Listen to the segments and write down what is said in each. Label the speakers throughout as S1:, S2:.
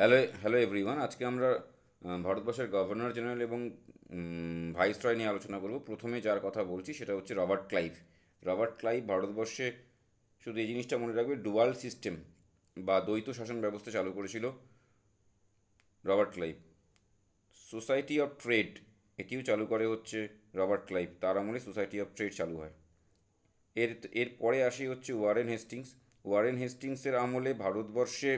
S1: Hello hello everyone. আজকে আমরা ভারতবর্ষের গভর্নর জেনারেল এবং ভাইসরয় নিয়ে আলোচনা করব। প্রথমে যার কথা বলছি সেটা হচ্ছে রবার্ট ক্লাইভ। রবার্ট ক্লাইভ ভারতবর্ষে শুধু এই জিনিসটা মনে রাখবে, ডুয়াল সিস্টেম বা দ্বৈত শাসন ব্যবস্থা চালু করেছিল Robert Clive. Society of trade এটিও চালু করে হচ্ছে রবার্ট ক্লাইভ, তার আমলে সোসাইটি অফ ট্রেড চালু হয়। এর এর পরে আসি হচ্ছে ওয়ারেন হেস্টিংস। ওয়ারেন হেস্টিংসের আমলে ভারতবর্ষে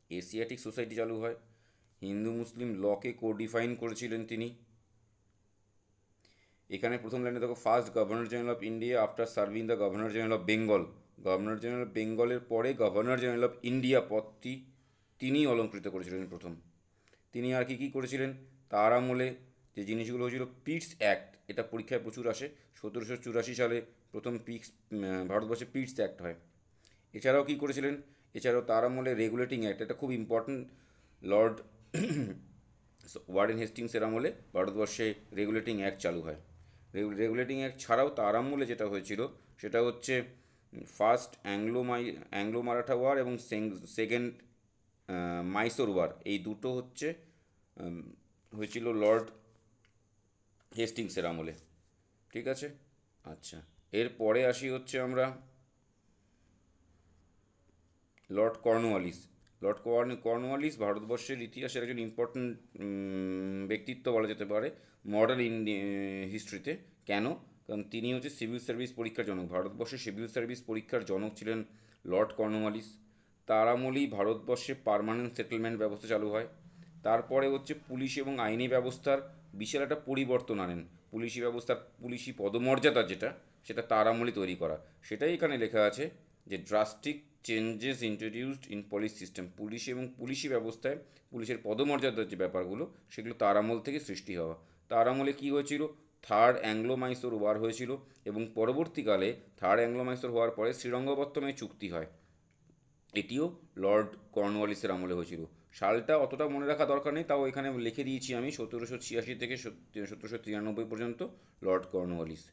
S1: এশিয়াটিক সোসাইটি চালু হয়। হিন্দু মুসলিম লকে কোডিফাইন করেছিলেন তিনি। এখানে প্রথম লাইনে দেখো, first governor general of India after serving the governor general of Bengal. Governor general of বেঙ্গলের পরে গভর্নর জেনারেল অফ ইন্ডিয়া পদটি তিনিই অলঙ্কৃত করেছিলেন প্রথম। তিনি আর কি কী করেছিলেন তার আমলে? যে জিনিসগুলো হয়েছিল পিটস অ্যাক্ট, এটা পরীক্ষায় প্রচুর আসে। 1784 সালে প্রথম ভারতবর্ষে পিটস অ্যাক্ট হয়। এছাড়াও কী করেছিলেন? এছাড়াও তার আমলে রেগুলেটিং অ্যাক্ট, এটা খুব ইম্পর্ট্যান্ট। লর্ড ওয়ারেন হেস্টিংসের আমলে ভারতবর্ষে রেগুলেটিং অ্যাক্ট চালু হয়। রেগুলেটিং অ্যাক্ট ছাড়াও তার আমলে যেটা হয়েছিল সেটা হচ্ছে ফার্স্ট অ্যাংলো মারাঠা ওয়ার এবং সেকেন্ড মাইসোর ওয়ার। এই দুটো হচ্ছে হয়েছিল লর্ড হেস্টিংসের আমলে। ঠিক আছে, আচ্ছা। এরপরে আসি হচ্ছে আমরা লর্ড কর্নওয়ালিস। কর্নওয়ালিস ভারতবর্ষের ইতিহাসের একজন ইম্পর্ট্যান্ট ব্যক্তিত্ব বলা যেতে পারে মডার্ন হিস্ট্রিতে। কেন? কারণ তিনি হচ্ছে সিভিল সার্ভিস পরীক্ষার জনক। ভারতবর্ষে সিভিল সার্ভিস পরীক্ষার জনক ছিলেন লর্ড কর্নওয়ালিস। তার আমলেই ভারতবর্ষে পার্মানেন্ট সেটেলমেন্ট ব্যবস্থা চালু হয়। তারপরে হচ্ছে পুলিশ এবং আইনি ব্যবস্থার বিশাল একটা পরিবর্তন আনেন। পুলিশি পদমর্যাদা যেটা, সেটা তার আমলে তৈরি করা। সেটাই এখানে লেখা আছে যে drastic changes introduced in police system. Police এবং পুলিশি ব্যবস্থায় পুলিশের পদমর্যাদার যে ব্যাপারগুলো, সেগুলো তার আমল থেকে সৃষ্টি হওয়া। তার আমলে কী হয়েছিল? থার্ড অ্যাংলো মাইসোর ওয়ার হয়েছিল এবং পরবর্তীকালে থার্ড অ্যাংলো মাইসোর হওয়ার পরে শ্রীরঙ্গপত্তমে চুক্তি হয়। এটিও লর্ড কর্নওয়ালিসের আমলে হয়েছিল। সালটা অতটা মনে রাখা দরকার নেই, তাও এখানে লিখে দিয়েছি আমি, 1786 থেকে 1793 পর্যন্ত লর্ড কর্নওয়ালিস।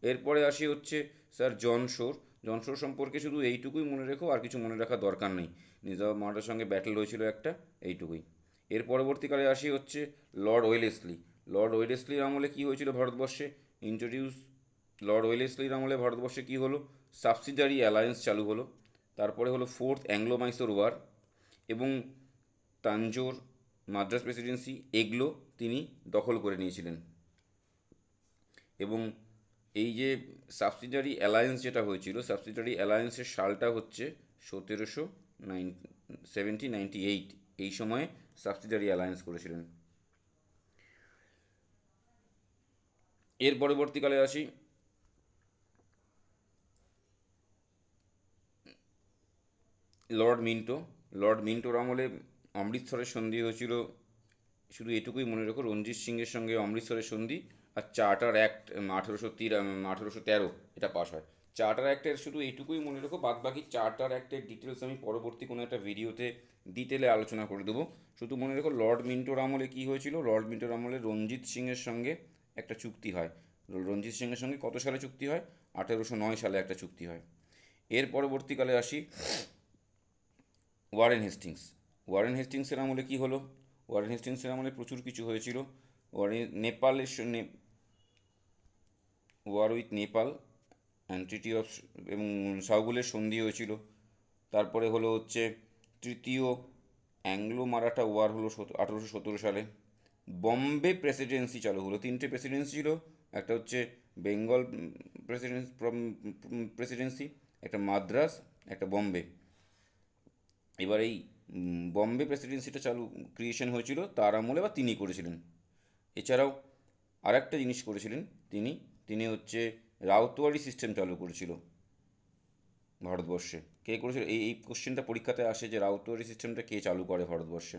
S1: এরপরে আসি হচ্ছে স্যার জন শোর। জন শোর সম্পর্কে শুধু এইটুকুই মনে রেখো, আর কিছু মনে রাখার দরকার নেই। নিজাম মারাঠার সঙ্গে ব্যাটেল হয়েছিল একটা, এইটুকুই। এর পরবর্তীকালে আসি হচ্ছে লর্ড ওয়েলেসলি। লর্ড ওয়েলেসলির আমলে কী হয়েছিল ভারতবর্ষে? ইন্ট্রোডিউস লর্ড ওয়েলেসলির আমলে ভারতবর্ষে কী হলো? সাবসিডারি অ্যালায়েন্স চালু হলো। তারপরে হলো ফোর্থ অ্যাংলো মাইসোর ওয়ার এবং তাঞ্জোর, মাদ্রাস প্রেসিডেন্সি, এগুলো তিনি দখল করে নিয়েছিলেন। এবং এই যে সাবসিডারি অ্যালায়েন্স যেটা হয়েছিল, সাবসিডারি অ্যালায়েন্সের সালটা হচ্ছে 1798। এই সময়ে সাবসিডারি অ্যালায়েন্স করেছিলেন। এর পরবর্তীকালে আসি লর্ড মিন্টো। লর্ড মিন্টোর আমলে অমৃতসরের সন্ধি হয়েছিল। শুধু এটুকুই মনে রেখো, রঞ্জিত সিংয়ের সঙ্গে অমৃতসরের সন্ধি আর চার্টার অ্যাক্ট 1813 এটা পাস হয়। চার্টার অ্যাক্টের শুধু এইটুকুই মনে রেখো, বাদ বাকি চার্টার অ্যাক্টের ডিটেলস আমি পরবর্তী কোনো একটা ভিডিওতে ডিটেলে আলোচনা করে দেবো। শুধু মনে রেখো লর্ড মিন্টোর আমলে কী হয়েছিল? লর্ড মিন্টোর আমলে রঞ্জিত সিংয়ের সঙ্গে একটা চুক্তি হয়। রঞ্জিত সিংয়ের সঙ্গে কত সালে চুক্তি হয়? 1809 সালে একটা চুক্তি হয়। এর পরবর্তীকালে আসি ওয়ারেন হেস্টিংস। ওয়ারেন হেস্টিংসের আমলে কী হলো? ওয়ারেন হেস্টিংসের আমলে প্রচুর কিছু হয়েছিল। নেপালের war with Nepal and treaty of এবং সাউগুলের সন্ধি হয়েছিল। তারপরে হলো হচ্ছে তৃতীয় অ্যাংলো মারাঠা ওয়ার হলো 1817 সালে। বম্বে প্রেসিডেন্সি চালু হলো। তিনটে প্রেসিডেন্সি ছিল, একটা হচ্ছে বেঙ্গল প্রেসিডেন্সি, একটা মাদ্রাস, একটা বম্বে। এবার এই বম্বে প্রেসিডেন্সিটা ক্রিয়েশন হয়েছিল তার আমলে, বা তিনি করেছিলেন। এছাড়াও আরেকটা জিনিস করেছিলেন তিনি, তিনি হচ্ছে রাউতওয়ারি সিস্টেম চালু করেছিল ভারতবর্ষে। কে করেছিল? এই কোশ্চেনটা পরীক্ষাতে আসে যে রাউতওয়ারি সিস্টেমটা কে চালু করে ভারতবর্ষে।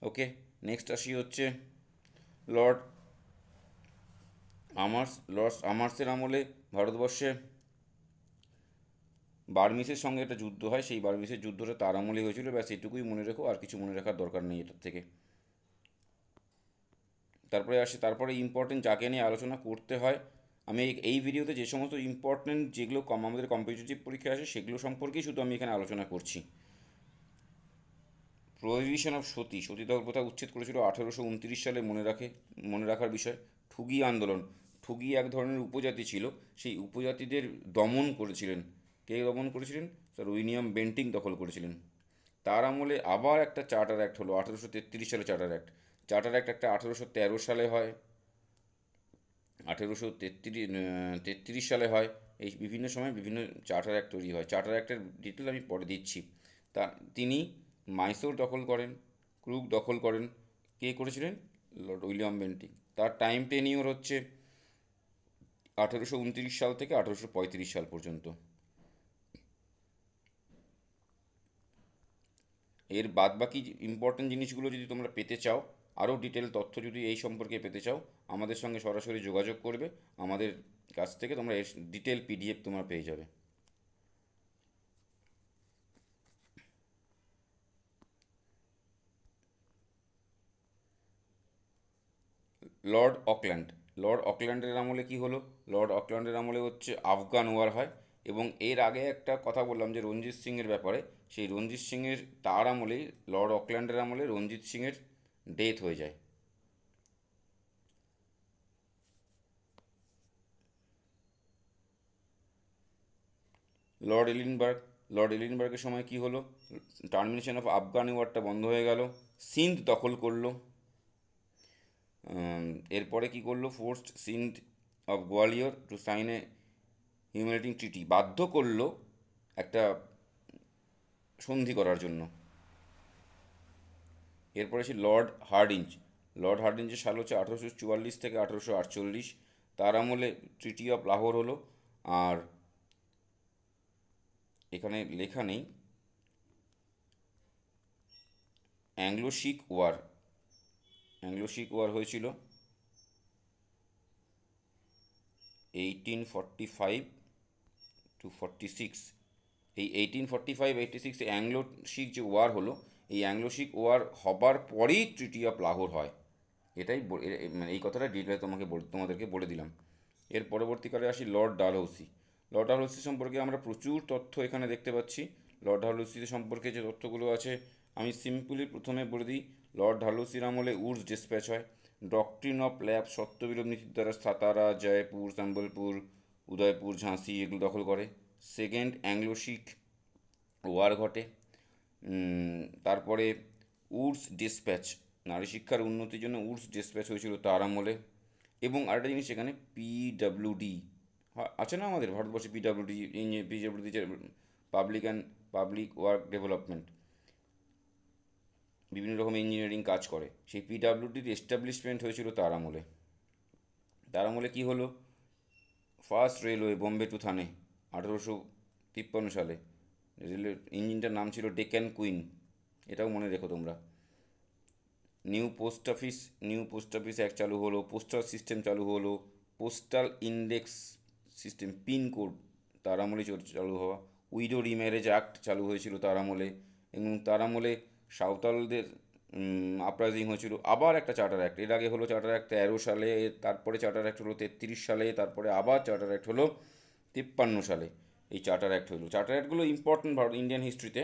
S1: ওকে, নেক্সট আসি হচ্ছে লর্ড আমার্সের আমলে ভারতবর্ষে বার্মিসের সঙ্গে একটা যুদ্ধ হয়। সেই বার্মিসের যুদ্ধটা তার আমলে হয়েছিল। ব্যাস এটুকুই মনে রেখো, আর কিছু মনে রাখার দরকার নেই এটার থেকে। তারপরে ইম্পর্টেন্ট যাকে নিয়ে আলোচনা করতে হয়, আমি এই ভিডিওতে যে সমস্ত ইম্পর্টেন্ট যেগুলো আমাদের কম্পিটিটিভ পরীক্ষায় আসে সেগুলো সম্পর্কেই শুধু আমি এখানে আলোচনা করছি। প্রহিবিশন অফ সতীদাহ প্রথা উচ্ছেদ করেছিল 1829 সালে, মনে রাখার বিষয়। ঠুগি আন্দোলন, ঠুগি এক ধরনের উপজাতি ছিল, সেই উপজাতিদের দমন করেছিলেন। কে দমন করেছিলেন? স্যার উইলিয়াম বেন্টিং দখল করেছিলেন। তার আমলে আবার একটা চার্টার অ্যাক্ট হলো 1833 সালে। চার্টার অ্যাক্ট একটা 1813 সালে হয়, 1833 সালে হয়। এই বিভিন্ন সময় বিভিন্ন চার্টার অ্যাক্ট তৈরি হয়। চার্টার অ্যাক্টের ডিটেল আমি পরে দিচ্ছি। তিনি মাইসোর দখল করেন, ক্রুক দখল করেন। কে করেছিলেন? Lord William Bentinck. তার টাইম টেনিওর হচ্ছে 1829 সাল থেকে 1835 সাল পর্যন্ত। এর বাদবাকি ইম্পর্টেন্ট জিনিসগুলো যদি তোমরা পেতে চাও, আরও ডিটেল তথ্য যদি এই সম্পর্কে পেতে চাও, আমাদের সঙ্গে সরাসরি যোগাযোগ করবে। আমাদের কাছ থেকে তোমরা এর ডিটেল পিডিএফ তোমরা পেয়ে যাবে। লর্ড অকল্যান্ডের আমলে কি হলো? লর্ড অকল্যান্ডের আমলে হচ্ছে আফগান ওয়ার হয়। এবং এর আগে একটা কথা বললাম যে রঞ্জিত সিংয়ের ব্যাপারে, সেই রঞ্জিত সিংয়ের তার আমলেই, লর্ড অকল্যান্ডের আমলে রঞ্জিত সিংয়ের ডেথ হয়ে যায়। লর্ড এলিনবার্গের সময় কি হলো? টার্মিনেশন অফ আফগান ওয়ারটা বন্ধ হয়ে গেল। সিন্ধ দখল করলো। এরপরে কি করলো? Forced Scindia of Gwalior to sign a humiliating treaty, বাধ্য করলো একটা সন্ধি করার জন্য। এরপরে আছে লর্ড হার্ডিঞ্জের সাল হচ্ছে 1844 থেকে 1848। তার আমলে ট্রিটি অফ লাহোর হলো। আর এখানে লেখা নেই, অ্যাংলো শিখ ওয়ার হয়েছিল 1845 টু 46। এই 1845-86 অ্যাংলো শিখ যে ওয়ার হলো, এই অ্যাংলো শিখ ওয়ার হবার পরেই ট্রিটি অফ লাহোর হয়। মানে এই কথাটা ডিটেলে তোমাদেরকে বলে দিলাম। এর পরবর্তীকালে আসি লর্ড ডালহৌসি সম্পর্কে আমরা প্রচুর তথ্য এখানে দেখতে পাচ্ছি। লর্ড ডালহৌসি সম্পর্কে যে তথ্যগুলো আছে আমি সিম্পলি প্রথমে বলে দিই। লর্ড ডালহৌসির আমলে উডস ডিসপ্যাচ হয়। ডক্ট্রিন অফ ল্যাব, সত্যবিরোধ নীতির দ্বারা সাতারা, জয়পুর, সম্বলপুর, উদয়পুর, ঝাঁসি এগুলো দখল করে। সেকেন্ড অ্যাংলো শিখ ওয়ার ঘটে। তারপরে উডস ডিসপ্যাচ, নারী শিক্ষার উন্নতির জন্য উডস ডিসপ্যাচ হয়েছিল তার আমলে। এবং আরেকটা জিনিস এখানে পিডাব্লিউডি আছে না আমাদের ভারতবর্ষে, পিডাব্লিউডি পাবলিক ওয়ার্ক ডেভেলপমেন্ট, বিভিন্ন রকম ইঞ্জিনিয়ারিং কাজ করে। সেই পিডাব্লিউডির এস্টাবলিশমেন্ট হয়েছিল তার আমলে। তার আমলে কী হলো? ফার্স্ট রেলওয়ে বোম্বে টু থানে 1853 সালে। রেলের ইঞ্জিনটার নাম ছিল ডেকান কুইন, এটাও মনে রেখো তোমরা। নিউ পোস্ট অফিস অ্যাক্ট চালু হলো। পোস্টাল সিস্টেম চালু হলো। পোস্টাল ইন্ডেক্স সিস্টেম, পিনকোড তার আমলে চালু হওয়া। উইডো রিম্যারেজ অ্যাক্ট চালু হয়েছিল তার আমলে। এবং তার আমলে সাঁওতালদের আপরাইজিং হয়েছিল। আবার একটা চার্টার অ্যাক্ট, এর আগে হলো চার্টার অ্যাক্ট 13 সালে, তারপরে চার্টার অ্যাক্ট হলো 33 সালে, তারপরে আবার চার্টার অ্যাক্ট হলো 53 সালে। এই চার্টার অ্যাক্ট হলো। চার্টার অ্যাক্টগুলো ইম্পর্টেন্ট ইন্ডিয়ান হিস্ট্রিতে,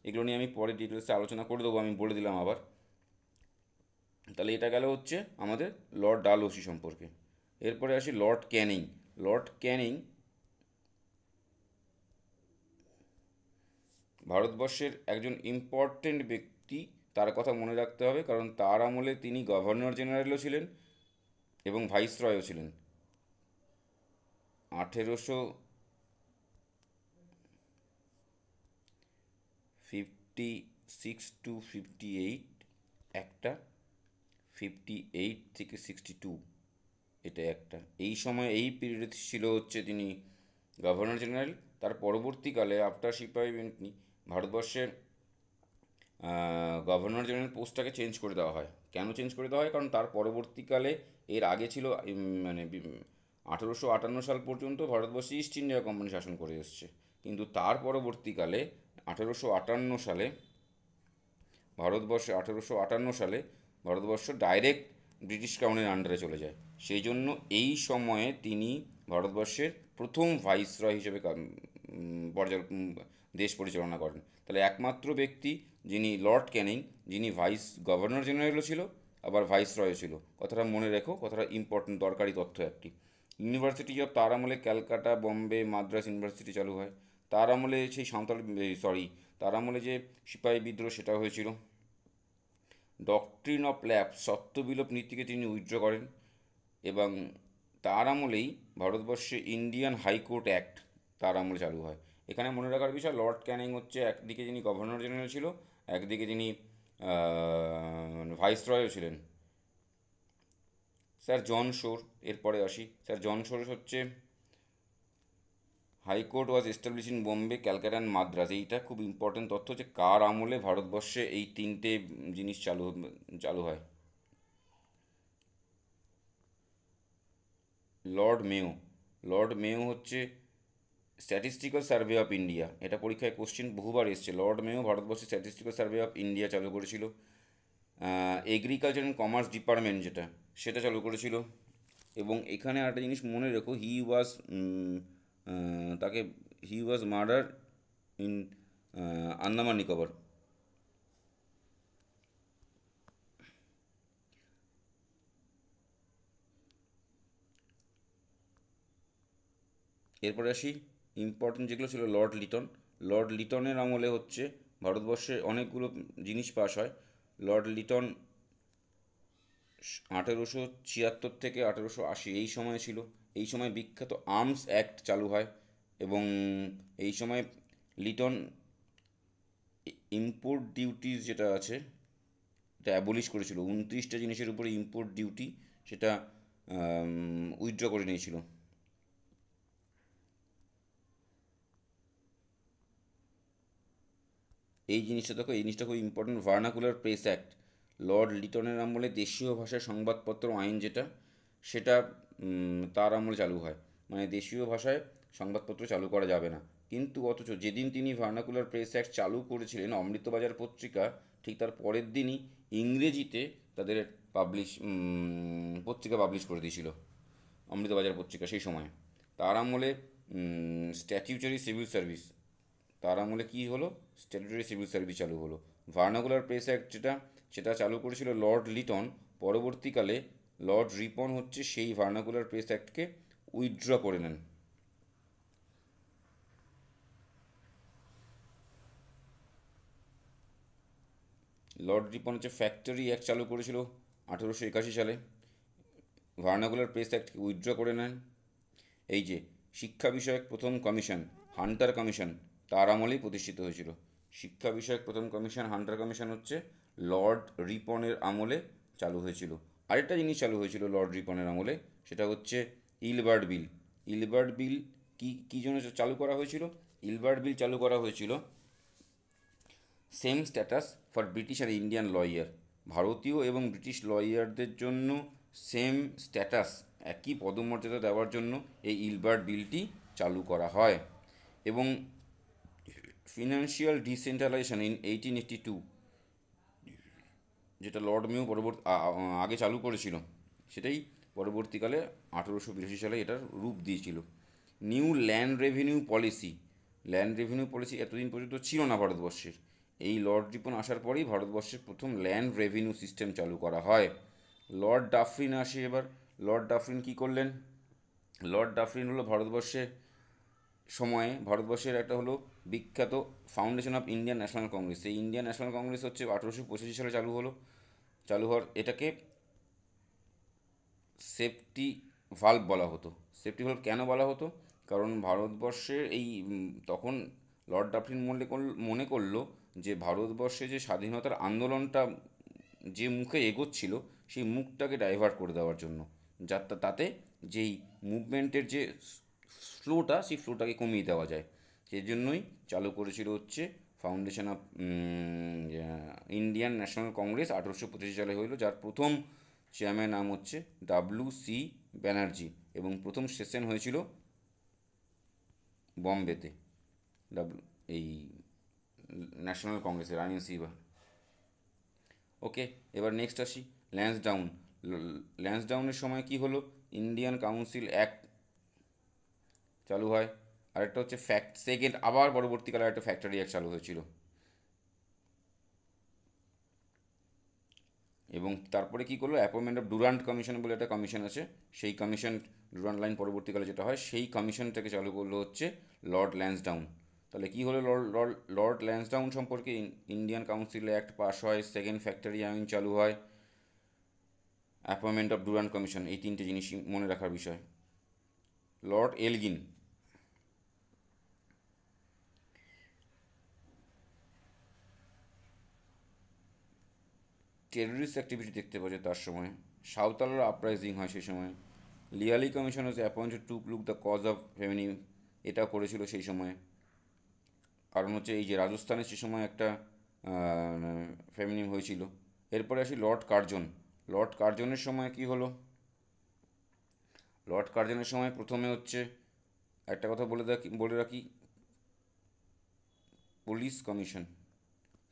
S1: এগুলো নিয়ে আমি পরে ডিটেলসে আলোচনা করে দেবো, আমি বলে দিলাম আবার। তাহলে এটা গেল হচ্ছে আমাদের লর্ড ডালহৌসি সম্পর্কে। এরপরে আসি লর্ড ক্যানিং ভারতবর্ষের একজন ইম্পর্টেন্ট ব্যক্তি, তার কথা মনে রাখতে হবে, কারণ তার আমলে তিনি গভর্নর জেনারেলও ছিলেন এবং ভাইসরয়ও ছিলেন। 1856 টু 58 একটা, 58 থেকে 62 এটা একটা। এই সময় এই পিরিয়ডে ছিল হচ্ছে তিনি গভর্নর জেনারেল। তার পরবর্তীকালে আফটার সিপাহি বিন্টনি ভারতবর্ষের গভর্নর জেনারেল পোস্টটাকে চেঞ্জ করে দেওয়া হয়। কেন চেঞ্জ করে দেওয়া হয়? কারণ তার পরবর্তীকালে, এর আগে ছিল মানে 1858 সাল পর্যন্ত ভারতবর্ষে ইস্ট ইন্ডিয়া কোম্পানি শাসন করে এসছে। কিন্তু তার পরবর্তীকালে 1858 সালে ভারতবর্ষ ডাইরেক্ট ব্রিটিশ ক্রাউনের আন্ডারে চলে যায়। সেই জন্য এই সময়ে তিনি ভারতবর্ষের প্রথম ভাইসরয় হিসেবে দেশ পরিচালনা করেন। তাহলে একমাত্র ব্যক্তি যিনি লর্ড ক্যানিং, যিনি ভাইস গভর্নর জেনারেলও ছিল, আবার ভাইস রয়ও ছিল। কথাটা মনে রেখো, কথাটা ইম্পর্টেন্ট, দরকারি তথ্য একটি। ইউনিভার্সিটি অফ তার আমলে ক্যালকাটা, বোম্বে, মাদ্রাস ইউনিভার্সিটি চালু হয়। তার আমলে সেই তার আমলে যে সিপাহী বিদ্রোহ সেটা হয়েছিল। ডক্ট্রিন অফ ল্যাপস, সত্য বিলোপ নীতিকে তিনি উইথড্র করেন, এবং তার আমলেই ভারতবর্ষে ইন্ডিয়ান হাইকোর্ট অ্যাক্ট তার আমলে চালু হয়। এখানে মনে রাখার বিষয়, লর্ড ক্যানিং হচ্ছে একদিকে যিনি গভর্নর জেনারেল ছিল, একদিকে যিনি ভাইসরয়ও ছিলেন। স্যার জন শোর, এরপরে আসি। স্যার জন শোর হচ্ছে high court was establish in Bombay, Calcutta and Madras. এইটা খুব ইম্পর্টেন্ট তথ্য, যে কার আমলে ভারতবর্ষে এই তিনটে জিনিস চালু হয়। লর্ড মেও। লর্ড মেও হচ্ছে স্ট্যাটিস্টিক্যাল সার্ভে অফ ইন্ডিয়া, এটা পরীক্ষায় কোশ্চেন বহুবার এসছে। লর্ড মেও ভারতবর্ষের স্ট্যাটিস্টিক্যাল সার্ভে অফ ইন্ডিয়া চালু করেছিল। এগ্রিকালচার অ্যান্ড কমার্স ডিপার্টমেন্ট যেটা, সেটা চালু করেছিল। এবং এখানে একটা জিনিস মনে রেখো, তাকে হি ওয়াজ মার্ডার ইন আন্দামান নিকোবর। এরপরে আসি ইম্পর্টেন্ট যেগুলো ছিল, লর্ড লিটন। লর্ড লিটনের আমলে হচ্ছে ভারতবর্ষে অনেকগুলো জিনিস পাস হয়। লর্ড লিটন 1876 থেকে 1880 এই সময় ছিল। এই সময় বিখ্যাত আর্মস অ্যাক্ট চালু হয়, এবং এই সময় লিটন ইম্পোর্ট ডিউটিস যেটা আছে এটা অ্যাবলিশ করেছিল। 29টা জিনিসের উপরে ইম্পোর্ট ডিউটি সেটা উইথড্র করে নিয়েছিল। এই জিনিসটা দেখো, এই জিনিসটা খুব important. Vernacular press act, lord লিটনের আমলে দেশীয় ভাষায় সংবাদপত্র আইন যেটা, সেটা তার আমলে চালু হয়। মানে দেশীয় ভাষায় সংবাদপত্র চালু করা যাবে না। কিন্তু অথচ যেদিন তিনি ভার্নাকুলার প্রেস অ্যাক্ট চালু করেছিলেন, অমৃতবাজার পত্রিকা ঠিক তার পরের দিনই ইংরেজিতে তাদের পত্রিকা পাবলিশ করে দিয়েছিল, অমৃতবাজার পত্রিকা সেই সময়। তার আমলে স্ট্যাটিউটারি সিভিল সার্ভিস, তার আমলে কী হলো, স্ট্যাটুটরি সিভিল সার্ভিস চালু হলো। ভার্নাকুলার প্রেস অ্যাক্ট যেটা, সেটা চালু করেছিল লর্ড লিটন। পরবর্তীকালে লর্ড রিপন হচ্ছে সেই ভার্নাকুলার প্রেস অ্যাক্টকে উইথড্র করে নেন। লর্ড রিপন হচ্ছে ফ্যাক্টরি অ্যাক্ট চালু করেছিল 1881 সালে, ভার্নাকুলার প্রেস অ্যাক্টকে উইথড্র করে নেন। এই যে শিক্ষা বিষয়ক প্রথম কমিশন, হান্টার কমিশন, তার আমলেই প্রতিষ্ঠিত হয়েছিল। শিক্ষা বিষয়ক প্রথম কমিশন, হান্টার কমিশন হচ্ছে লর্ড রিপনের আমলে চালু হয়েছিল। আরেকটা জিনিস চালু হয়েছিল লর্ড রিপনের আমলে, সেটা হচ্ছে ইলবার্ট বিল। ইলবার্ট বিল কী জন্য চালু করা হয়েছিল? ইলবার্ট বিল চালু করা হয়েছিল সেম স্ট্যাটাস ফর ব্রিটিশ আর ইন্ডিয়ান লয়ার, ভারতীয় এবং ব্রিটিশ লয়ারদের জন্য সেম স্ট্যাটাস, একই পদমর্যাদা দেওয়ার জন্য এই ইলবার্ট বিলটি চালু করা হয়। এবং ফিনান্সিয়াল ডিসেন্ট্রালাইজেশন ইন 1882, যেটা লর্ড মেও আগে চালু করেছিল, সেটাই পরবর্তীকালে 1882 সালে এটার রূপ দিয়েছিল। New land revenue policy, land revenue policy এতদিন পর্যন্ত ছিল না ভারতবর্ষের। এই লর্ড রিপন আসার পরেই ভারতবর্ষের প্রথম ল্যান্ড রেভিনিউ সিস্টেম চালু করা হয়। লর্ড ডাফরিন আসে এবার। লর্ড ডাফরিন কী করলেন? লর্ড ডাফরিন হলো ভারতবর্ষের একটা হলো বিখ্যাত foundation of Indian national Congress. এই ইন্ডিয়ান ন্যাশনাল কংগ্রেস হচ্ছে 1885 সালে চালু হওয়ার এটাকে সেফটি ভাল্ব বলা হতো। সেফটি ভাল্ব কেন বলা হতো? কারণ ভারতবর্ষে তখন লর্ড ডাফরিন মনে করলো যে ভারতবর্ষে যে স্বাধীনতার আন্দোলনটা যে মুখে এগোচ্ছিল, সেই মুখটাকে ডাইভার্ট করে দেওয়ার জন্য, তাতে যেই মুভমেন্টের যে ফ্লোটা, সেই ফ্লোটাকে কমিয়ে দেওয়া যায়, সেই জন্যই চালু করেছিল হচ্ছে foundation of Indian national Congress. 1885 সালে হইল, যার প্রথম চেয়ারম্যান নাম হচ্ছে WC ব্যানার্জি, এবং প্রথম সেশন হয়েছিল বম্বেতে, এই ন্যাশনাল কংগ্রেসের INC। ওকে, এবার নেক্সট আসি ল্যান্সডাউন। ল্যান্সডাউনের সময় কি হলো? ইন্ডিয়ান কাউন্সিল অ্যাক্ট চালু হয়। আরেকটা হচ্ছে আবার পরবর্তীকালে একটা ফ্যাক্টরি অ্যাক্ট চালু হয়েছিল। এবং তারপরে কী করলো, অ্যাপয়েন্টমেন্ট অফ ডুরান্ট কমিশন বলে একটা কমিশন আছে, সেই কমিশন ডুরান্ট লাইন পরবর্তীকালে যেটা হয় সেই কমিশনটাকে চালু করলো হচ্ছে লর্ড ল্যান্সডাউন। তাহলে কী হলো, লর্ড ল্যান্সডাউন সম্পর্কে ইন্ডিয়ান কাউন্সিল অ্যাক্ট পাস হয়, সেকেন্ড ফ্যাক্টরি আইন চালু হয়, অ্যাপয়েন্টমেন্ট অফ ডুরান্ট কমিশন, এই তিনটে জিনিসই মনে রাখার বিষয়। লর্ড এলগিন, টেররিস্ট অ্যাক্টিভিটি দেখতে পাওয়া যায় তার সময়, সাঁওতালরা আপরাইজিং হয় সেই সময়। লিয়ালি কমিশন হচ্ছে appointed to look the cause of famine, এটা করেছিল সেই সময়। কারণ হচ্ছে এই যে রাজস্থানে সে সময় একটা ফেমিনিন হয়েছিল। এরপরে আসি লর্ড কার্জন। লর্ড কার্জনের সময় কি হলো, লর্ড কার্জনের সময় প্রথমে হচ্ছে একটা কথা বলে রাখি, পুলিশ কমিশন,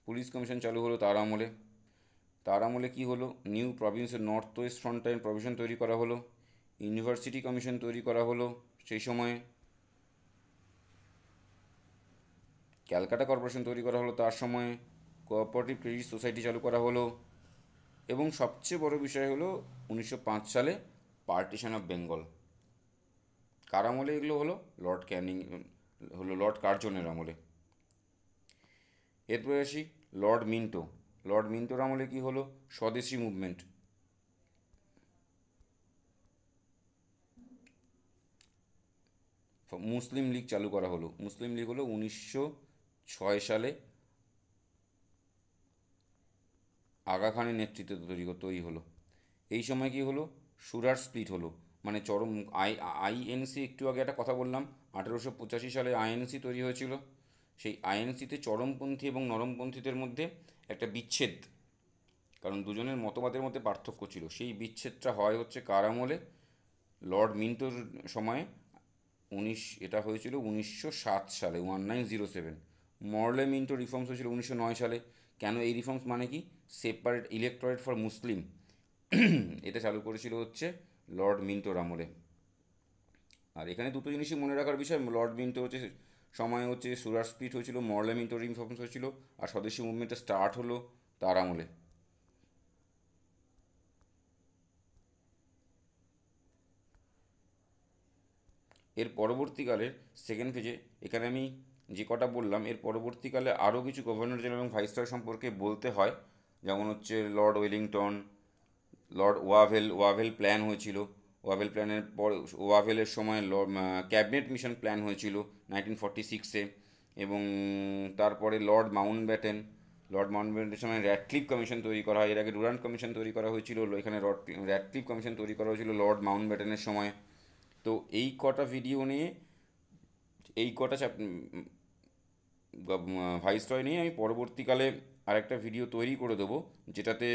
S1: পুলিশ কমিশন চালু হলো তার আমলে। তার আমলে কী হলো, নিউ প্রভিন্সের নর্থ ওয়েস্ট ফ্রন্টাইন প্রভিশন তৈরি করা হলো, ইউনিভার্সিটি কমিশন তৈরি করা হলো সেই সময়ে, ক্যালকাটা কর্পোরেশন তৈরি করা হলো তার সময়ে, কোঅপারেটিভ ক্রেডিট সোসাইটি চালু করা হলো, এবং সবচেয়ে বড় বিষয় হলো 1905 সালে পার্টিশন অফ বেঙ্গল। কার আমলে এগুলো হলো, লর্ড ক্যানিং, হলো লর্ড কার্জনের আমলে। এরপরে আসি লর্ড মিন্টো। লর্ড মিন্টোর আমলে কি হলো, স্বদেশি মুভমেন্ট, মুসলিম লীগ চালু করা হলো। মুসলিম লীগ হলো 1906 সালে আগা খানের নেতৃত্বে তৈরি হলো। এই সময় কি হলো, সুরাট স্প্লিট হলো, মানে চরম আইএনসি, একটু আগে একটা কথা বললাম, 1885 সালে আইএনসি তৈরি হয়েছিল। সেই আইএনসিতে চরমপন্থী এবং নরমপন্থীদের মধ্যে একটা বিচ্ছেদ, কারণ দুজনের মতবাদের মধ্যে পার্থক্য ছিল, সেই বিচ্ছেদটা হয় হচ্ছে কার আমলে, লর্ড মিন্টোর সময়ে। এটা হয়েছিল 1907 সালে, 1907। মরলে মিন্টো রিফর্মস হয়েছিল 1909 সালে। কেন এই রিফর্মস, মানে কি, সেপারেট ইলেকটোরেট ফর মুসলিম, এটা চালু করেছিল হচ্ছে লর্ড মিন্টোর আমলে। আর এখানে দুটো জিনিসই মনে রাখার বিষয়, লর্ড মিন্টো হচ্ছে সময় হচ্ছে সুরাট স্প্লিট হয়েছিল, মরলে মিন্টো রিফর্মস হয়েছিল, আর স্বদেশী মুভমেন্টটা স্টার্ট হলো তার আমলে। এর পরবর্তীকালে সেকেন্ড ফেজে, এখানে আমি যে কটা বললাম, এর পরবর্তীকালে আরও কিছু গভর্নর জেনারেল এবং ভাইসরয় সম্পর্কে বলতে হয়, যেমন হচ্ছে Lord Wellington, Lord Wavell plan হয়েছিল। ওয়াভেল প্ল্যানের পর, ওয়াভেলের সময় ক্যাবিনেট মিশন প্ল্যান হয়েছিল 1946-এ, এবং তারপরে লর্ড মাউন্টব্যাটেনের সময় র্যাডক্লিফ কমিশন তৈরি করা হয়। এর আগে ডুরান্ট কমিশন তৈরি করা হয়েছিল, এখানে র্যাডক্লিফ কমিশন তৈরি করা হয়েছিল লর্ড মাউন্টব্যাটেনের সময়। তো এই কটা ভিডিও নিয়ে, এই কটা ভাইসরয় নিয়ে আমি পরবর্তীকালে আরেকটা ভিডিও তৈরি করে দেবো, যেটাতে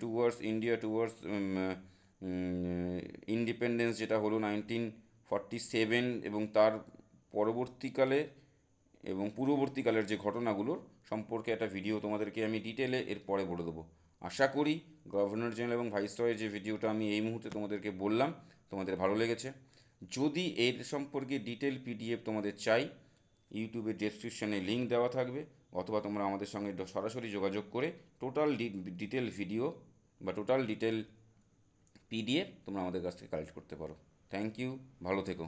S1: টুয়ার্ডস ইন্ডিয়া, টুয়ার্ডস ইন্ডিপেন্ডেন্স যেটা হলো 1947, এবং তার পরবর্তীকালে এবং পূর্ববর্তীকালের যে ঘটনাগুলোর সম্পর্কে একটা ভিডিও তোমাদেরকে আমি ডিটেলে এর পরে বলে দেবো। আশা করি গভর্নর জেনারেল এবং ভাইসরয়ের যে ভিডিওটা আমি এই মুহূর্তে তোমাদেরকে বললাম তোমাদের ভালো লেগেছে। যদি এর সম্পর্কে ডিটেল পিডিএফ তোমাদের চাই, ইউটিউবের ডেসক্রিপশানে লিঙ্ক দেওয়া থাকবে, অথবা তোমরা আমাদের সঙ্গে সরাসরি যোগাযোগ করে টোটাল ডিটেল ভিডিও বা টোটাল ডিটেল পিডিএফ তোমরা আমাদের কাছ থেকে কালেক্ট করতে পারো। থ্যাংক ইউ, ভালো থেকো।